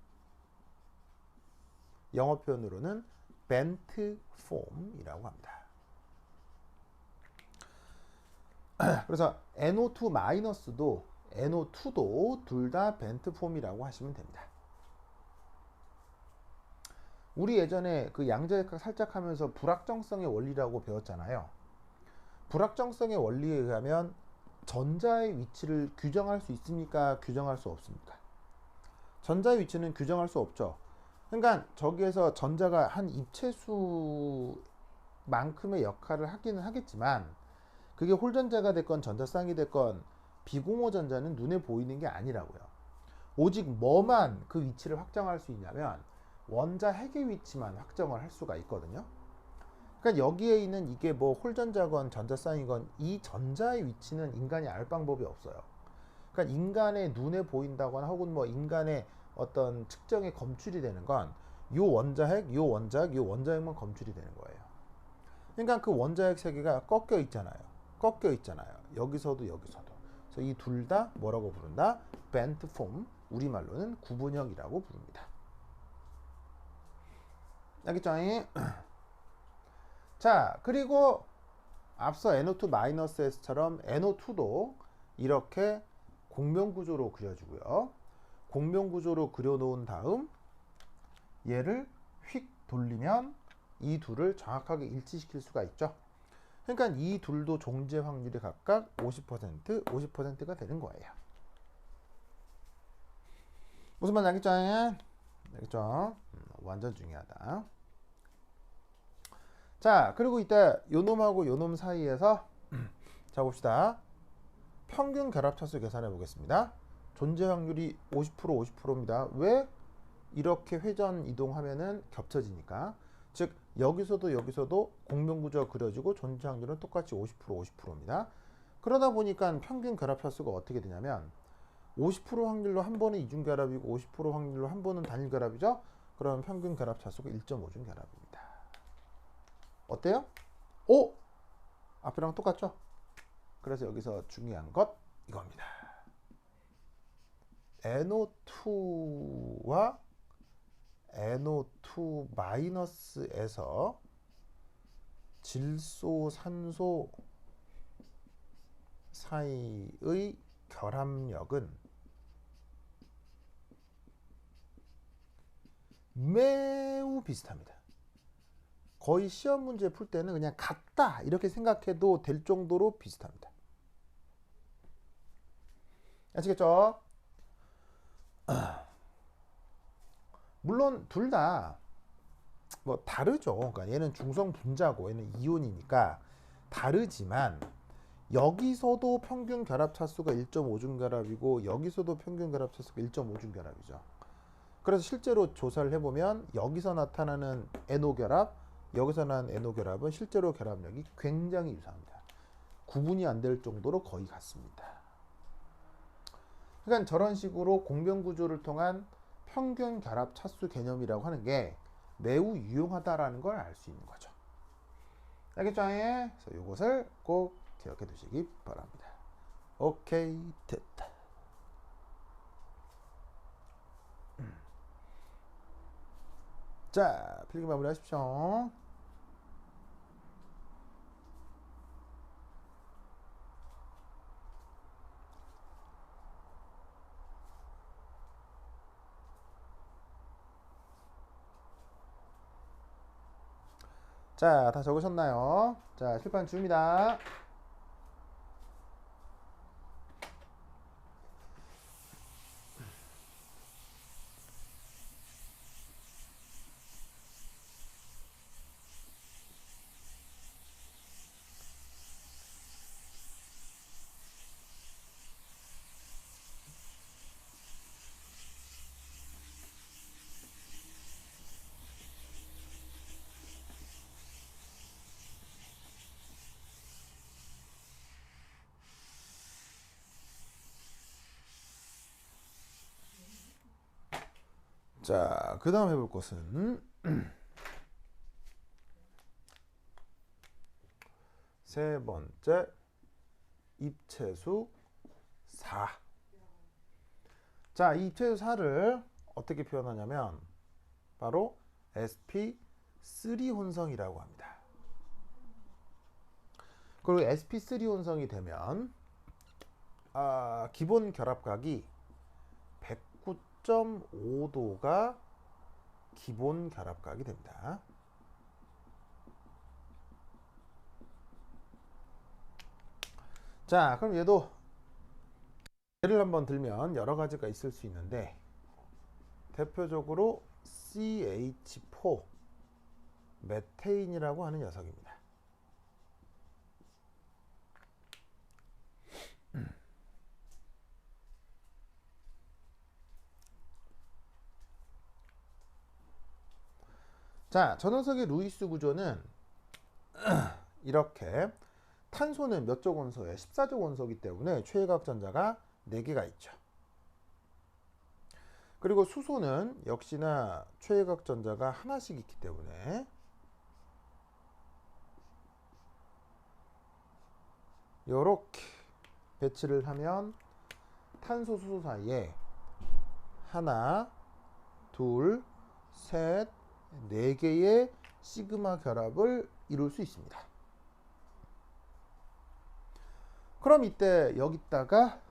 영어 표현으로는 bent form이라고 합니다. 그래서 NO2 마이너스도 NO2도 둘 다 bent form이라고 하시면 됩니다. 우리 예전에 그 양자역학 살짝 하면서 불확정성의 원리라고 배웠잖아요. 불확정성의 원리에 의하면 전자의 위치를 규정할 수 있습니까? 규정할 수 없습니까? 전자의 위치는 규정할 수 없죠. 그러니까 저기에서 전자가 한 입체수만큼의 역할을 하기는 하겠지만 그게 홀전자가 됐건 전자쌍이 됐건 비공호 전자는 눈에 보이는 게 아니라고요. 오직 뭐만 그 위치를 확정할 수 있냐면 원자 핵의 위치만 확정을 할 수가 있거든요. 그러니까 여기에 있는 이게 뭐 홀전자건 전자쌍이건 이 전자의 위치는 인간이 알 방법이 없어요. 그러니까 인간의 눈에 보인다거나 혹은 뭐 인간의 어떤 측정에 검출이 되는 건 요 원자핵, 요 원자핵, 요 원자핵만 검출이 되는 거예요. 그러니까 그 원자핵 세 개가 꺾여 있잖아요. 여기서도 여기서도. 그래서 이 둘 다 뭐라고 부른다? bent form, 우리말로는 구분형이라고 부릅니다. 알겠죠? 자, 그리고 앞서 NO2-S처럼 NO2도 이렇게 공명구조로 그려주고요. 공명구조로 그려놓은 다음 얘를 휙 돌리면 이 둘을 정확하게 일치시킬 수가 있죠. 그러니까 이 둘도 존재 확률이 각각 50%, 50%가 되는 거예요. 무슨 말인지 알겠죠? 알겠죠? 완전 중요하다. 자, 그리고 이때 요놈하고 요놈 사이에서 자 봅시다. 평균 결합차수 계산해 보겠습니다. 존재 확률이 50%, 50%입니다. 왜? 이렇게 회전 이동하면은 겹쳐지니까. 즉 여기서도 공명구조가 그려지고 존재 확률은 똑같이 50%, 50%입니다. 그러다 보니까 평균 결합차수가 어떻게 되냐면 50% 확률로 한 번은 이중결합이고 50% 확률로 한 번은 단일결합이죠. 그러면 평균 결합차수가 1.5중 결합입니다. 어때요? 오! 앞이랑 똑같죠? 그래서 여기서 중요한 것 이겁니다. NO2와 NO2-에서 질소, 산소 사이의 결합력은 매우 비슷합니다. 거의 시험 문제 풀 때는 그냥 같다 이렇게 생각해도 될 정도로 비슷합니다. 아시겠죠? 물론 둘 다 뭐 다르죠. 그러니까 얘는 중성 분자고 얘는 이온이니까 다르지만 여기서도 평균 결합 차수가 1.5중 결합이고 여기서도 평균 결합 차수가 1.5중 결합이죠. 그래서 실제로 조사를 해보면 여기서 나타나는 NO 결합, 여기서 나는 NO 결합은 실제로 결합력이 굉장히 유사합니다. 구분이 안 될 정도로 거의 같습니다. 그러니까 저런 식으로 공명구조를 통한 평균 결합 차수 개념이라고 하는 게 매우 유용하다라는 걸 알 수 있는 거죠. 알겠죠? 그래서 이것을 꼭 기억해 두시기 바랍니다. 오케이, 됐다. 자, 필기 마무리 하십시오. 자, 다 적으셨나요? 자, 칠판 줍니다. 자, 그 다음 해볼 것은 세 번째 입체수 4. 자, 이 입체수 4를 어떻게 표현하냐면 바로 sp3 혼성이라고 합니다. 그리고 sp3 혼성이 되면 기본 결합각이 109.5도가 기본 결합각이 됩니다. 자, 그럼 얘도 예를 한번 들면 여러 가지가 있을 수 있는데 대표적으로 CH4 메테인이라고 하는 녀석입니다. 자, 저 녀석의 루이스 구조는 이렇게 탄소는 몇 족 원소예요? 14족 원소이기 때문에 최외각 전자가 4개가 있죠. 그리고 수소는 역시나 최외각 전자가 하나씩 있기 때문에 이렇게 배치를 하면 탄소 수소 사이에 하나, 둘, 셋, 4개의 시그마 결합을 이룰 수 있습니다. 그럼 이때 여기다가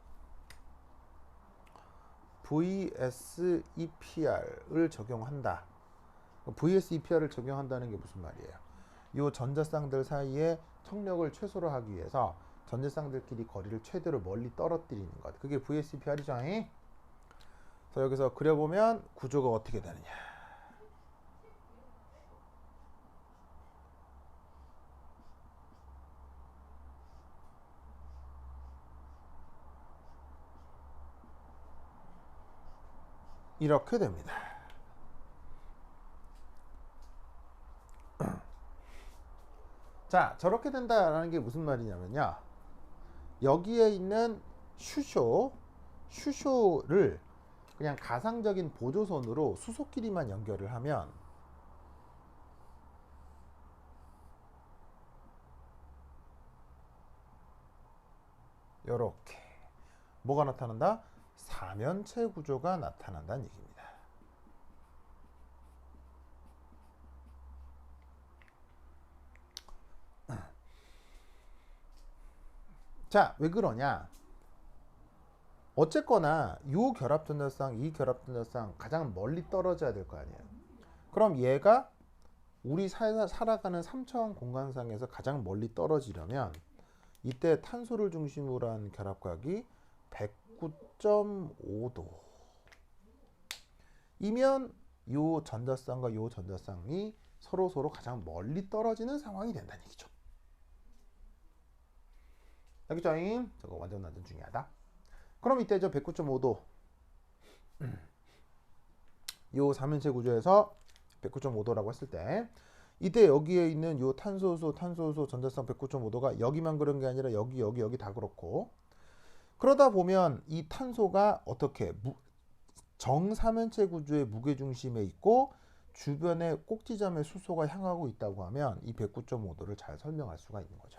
VSEPR을 적용한다. VSEPR을 적용한다는 게 무슨 말이에요? 이 전자쌍들 사이에 청력을 최소로 하기 위해서 전자쌍들끼리 거리를 최대로 멀리 떨어뜨리는 것. 그게 VSEPR이죠. 그래서 여기서 그려보면 구조가 어떻게 되느냐. 이렇게 됩니다. 자, 저렇게 된다라는 게 무슨 말이냐면요. 여기에 있는 슈쇼를 그냥 가상적인 보조선으로 수소끼리만 연결을 하면 이렇게 뭐가 나타난다? 사면체 구조가 나타난다는 얘기입니다. 자, 왜 그러냐? 어쨌거나 이 결합전자쌍, 이 결합전자쌍 가장 멀리 떨어져야 될 거 아니에요. 그럼 얘가 우리 살아가는 3차원 공간상에서 가장 멀리 떨어지려면 이때 탄소를 중심으로 한 결합각이 109.5도 이면 요 전자쌍과 요 전자쌍이 서로 가장 멀리 떨어지는 상황이 된다는 얘기죠. 알겠죠? 저거 완전 중요하다. 그럼 이때 저 109.5도 요 삼면체 구조에서 109.5도라고 했을 때 이때 여기에 있는 요 탄소수 전자쌍 109.5도가 여기만 그런 게 아니라 여기 다 그렇고, 그러다 보면 이 탄소가 어떻게 정삼면체 구조의 무게중심에 있고 주변에 꼭지점에 수소가 향하고 있다고 하면 이 109.5도를 잘 설명할 수가 있는 거죠.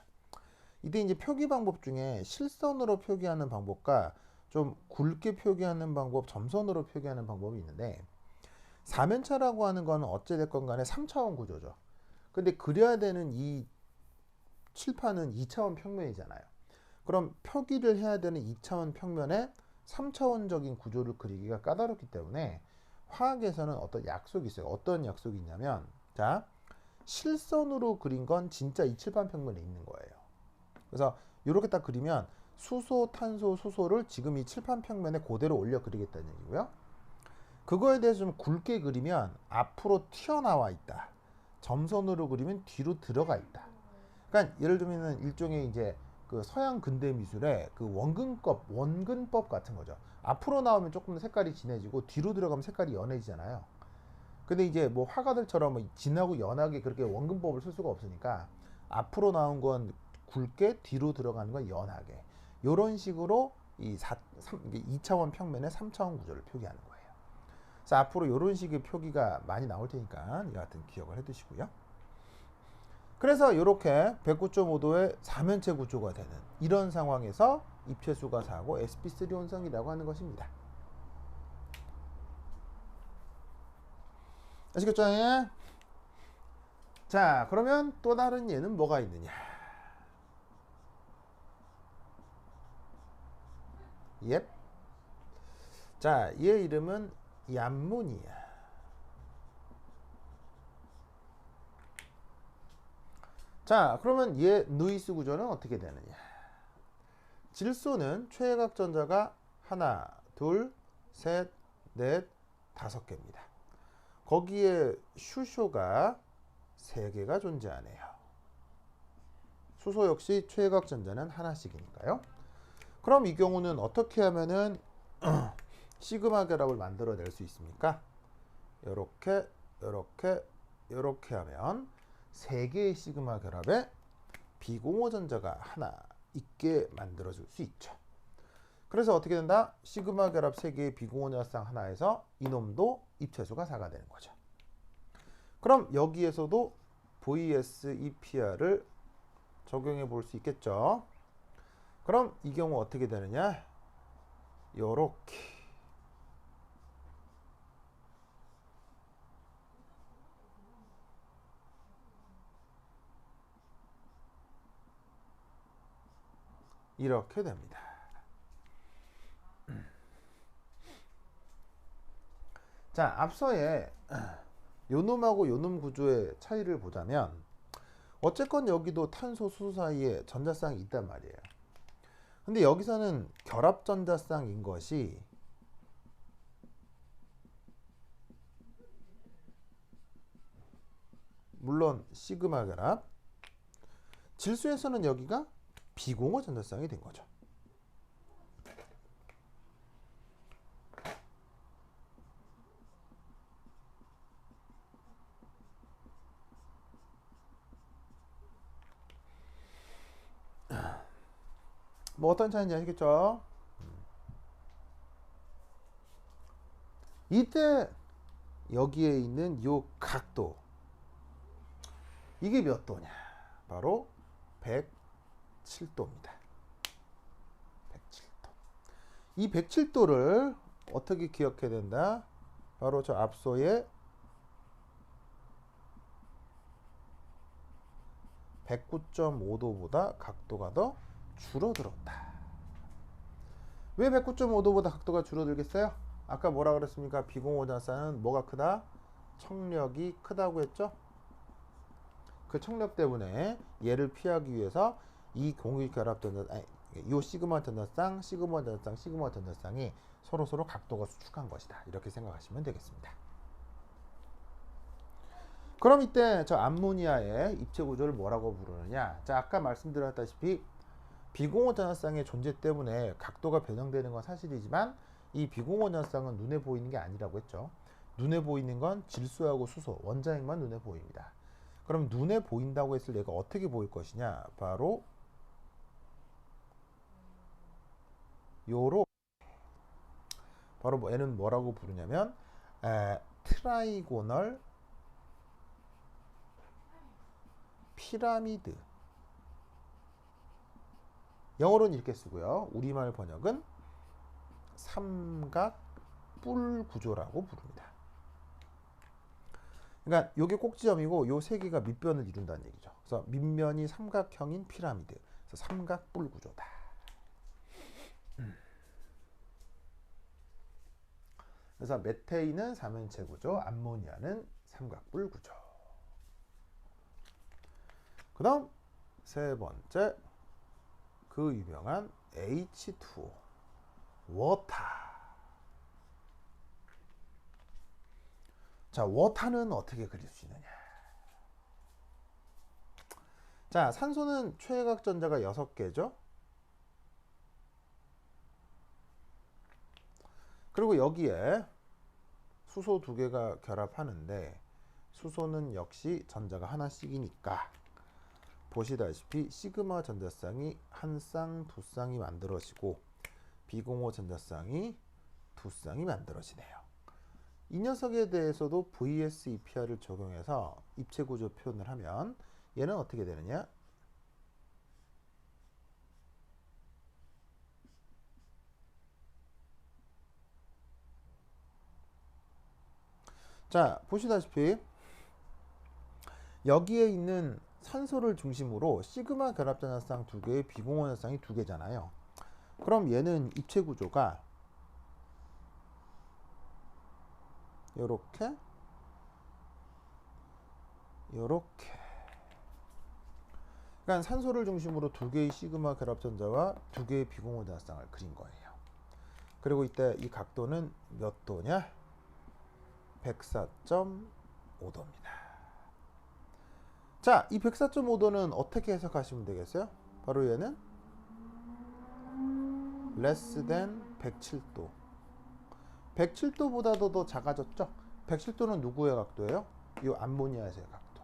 이때 이제 표기 방법 중에 실선으로 표기하는 방법과 좀 굵게 표기하는 방법, 점선으로 표기하는 방법이 있는데, 사면체라고 하는 거는 어찌됐건 간에 3차원 구조죠. 근데 그려야 되는 이 칠판은 2차원 평면이잖아요. 그럼 표기를 해야 되는 2차원 평면에 3차원적인 구조를 그리기가 까다롭기 때문에 화학에서는 어떤 약속이 있어요. 어떤 약속이 있냐면, 자, 실선으로 그린 건 진짜 이 칠판 평면에 있는 거예요. 그래서 이렇게 딱 그리면 수소, 탄소, 수소를 지금 이 칠판 평면에 그대로 올려 그리겠다는 얘기고요. 그거에 대해서 좀 굵게 그리면 앞으로 튀어나와 있다. 점선으로 그리면 뒤로 들어가 있다. 그러니까 예를 들면 일종의 이제 그 서양 근대 미술의 그 원근법 같은 거죠. 앞으로 나오면 조금 더 색깔이 진해지고 뒤로 들어가면 색깔이 연해지잖아요. 근데 이제 뭐 화가들처럼 뭐 진하고 연하게 그렇게 원근법을 쓸 수가 없으니까 앞으로 나온 건 굵게, 뒤로 들어가는 건 연하게, 이런 식으로 이 2차원 평면의 3차원 구조를 표기하는 거예요. 그래서 앞으로 이런 식의 표기가 많이 나올 테니까 이 같은 기억을 해두시고요. 그래서 이렇게 109.5도의 사면체 구조가 되는 이런 상황에서 입체수가 4고 sp3 혼성이라고 하는 것입니다. 아시겠죠? 예? 자, 그러면 또 다른 예는 뭐가 있느냐? 예. 자, 얘 이름은 얌모니아. 자, 그러면 얘 누이스 구조는 어떻게 되느냐? 질소는 최외각 전자가 하나, 둘, 셋, 넷, 5개입니다. 거기에 슈쇼가 3개가 존재하네요. 수소 역시 최외각 전자는 하나씩이니까요. 그럼 이 경우는 어떻게 하면은 시그마 결합을 만들어낼 수 있습니까? 요렇게 요렇게 요렇게 하면 3개의 시그마 결합에 비공호 전자가 하나 있게 만들어줄 수 있죠. 그래서 어떻게 된다? 시그마 결합 3개의 비공호 전자쌍 하나에서 이놈도 입체수가 4가 되는 거죠. 그럼 여기에서도 VSEPR을 적용해 볼 수 있겠죠. 그럼 이 경우 어떻게 되느냐? 요렇게 이렇게 됩니다. 자, 앞서의 요놈하고 요놈 구조의 차이를 보자면 어쨌건 여기도 탄소 수소 사이에 전자쌍이 있단 말이에요. 근데 여기서는 결합 전자쌍인 것이 물론 시그마 결합, 질소에서는 여기가 비공호 전자쌍이 된 거죠. 뭐 어떤 차이인지 아시겠죠? 이때 여기에 있는 요 각도, 이게 몇 도냐? 바로 107도입니다. 107도. 이 107도를 어떻게 기억해야 된다? 바로 저 앞서의 109.5도보다 각도가 더 줄어들었다. 왜 109.5도보다 각도가 줄어들겠어요? 아까 뭐라 그랬습니까? 비공호 전자쌍은 뭐가 크다? 청력이 크다고 했죠? 그 청력 때문에 얘를 피하기 위해서 이 공유결합 전자, 이 시그마 전자쌍, 시그마 전자쌍, 시그마 전자쌍이 서로 각도가 수축한 것이다. 이렇게 생각하시면 되겠습니다. 그럼 이때 저 암모니아의 입체 구조를 뭐라고 부르느냐? 자, 아까 말씀드렸다시피 비공호 전자쌍의 존재 때문에 각도가 변형되는 건 사실이지만 이 비공호 전자쌍은 눈에 보이는 게 아니라고 했죠. 눈에 보이는 건 질소하고 수소, 원자핵만 눈에 보입니다. 그럼 눈에 보인다고 했을 얘가 어떻게 보일 것이냐? 바로 요로 바로 얘는 뭐라고 부르냐면 트라이고널 피라미드, 영어로는 이렇게 쓰고요. 우리말 번역은 삼각 뿔 구조라고 부릅니다. 그러니까 요게 꼭지점이고 요 세 개가 밑변을 이룬다는 얘기죠. 그래서 밑면이 삼각형인 피라미드, 그래서 삼각 뿔 구조다. 그래서 메테인은 사면체 구조, 암모니아는 삼각뿔 구조. 그 다음 세 번째, 그 유명한 H2O, 워터. 자, 워터는 어떻게 그릴 수 있느냐? 자, 산소는 최외각 전자가 6개죠. 그리고 여기에 수소 2개가 결합하는데 수소는 역시 전자가 하나씩이니까 보시다시피 시그마 전자쌍이 한 쌍, 두 쌍이 만들어지고 비공호 전자쌍이 두 쌍이 만들어지네요. 이 녀석에 대해서도 VS EPR을 적용해서 입체 구조 표현을 하면 얘는 어떻게 되느냐? 자, 보시다시피 여기에 있는 산소를 중심으로 시그마 결합전자쌍 두 개의 비공원자쌍이 두 개잖아요. 그럼 얘는 입체 구조가 요렇게 그러니까 산소를 중심으로 두 개의 시그마 결합전자와 두 개의 비공원자쌍을 그린 거예요. 그리고 이때 이 각도는 몇 도냐? 104.5도입니다. 자, 이 104.5도는 어떻게 해석하시면 되겠어요? 바로 얘는 less than 107도. 107도보다도 더 작아졌죠? 107도는 누구의 각도예요? 이 암모니아에서의 각도.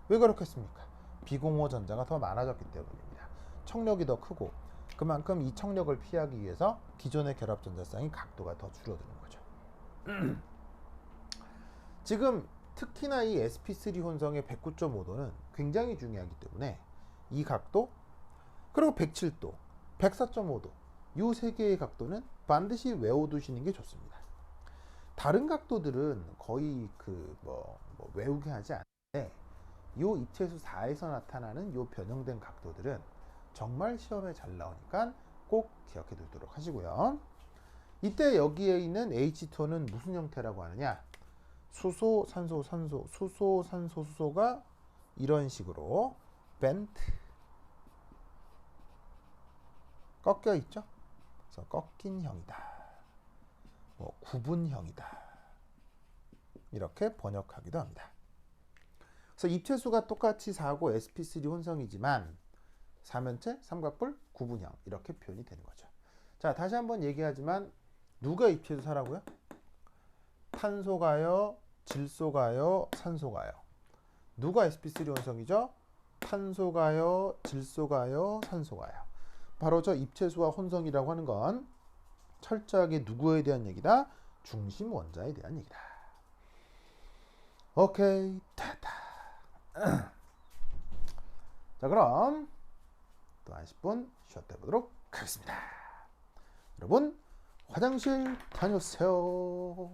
왜 그렇겠습니까? 비공호 전자가 더 많아졌기 때문입니다. 청력이 더 크고 그만큼 이 청력을 피하기 위해서 기존의 결합전자쌍이 각도가 더 줄어드는 거죠. 지금 특히나 이 sp3 혼성의 109.5도는 굉장히 중요하기 때문에 이 각도 그리고 107도, 104.5도 이 세 개의 각도는 반드시 외워두시는 게 좋습니다. 다른 각도들은 거의 외우게 하지 않는데 이 입체수 4에서 나타나는 이 변형된 각도들은 정말 시험에 잘 나오니까 꼭 기억해 두도록 하시고요. 이때 여기에 있는 H2는 무슨 형태라고 하느냐? 수소, 산소, 산소, 수소, 산소, 수소가 이런 식으로 벤트 꺾여 있죠. 그래서 꺾인 형이다. 구분형이다. 이렇게 번역하기도 합니다. 그래서 입체수가 똑같이 4고 sp3 혼성이지만 사면체, 삼각뿔, 구분형 이렇게 표현이 되는 거죠. 자, 다시 한번 얘기하지만 누가 입체수 4라고요? 탄소가요, 질소가요, 산소가요. 누가 sp3 혼성이죠? 탄소가요, 질소가요, 산소가요. 바로 저 입체수와 혼성이라고 하는 건 철저하게 누구에 대한 얘기다? 중심 원자에 대한 얘기다. 오케이, 됐다. 자, 그럼 또 한 10분 쉬었다 해보도록 하겠습니다. 여러분, 화장실 다녀오세요.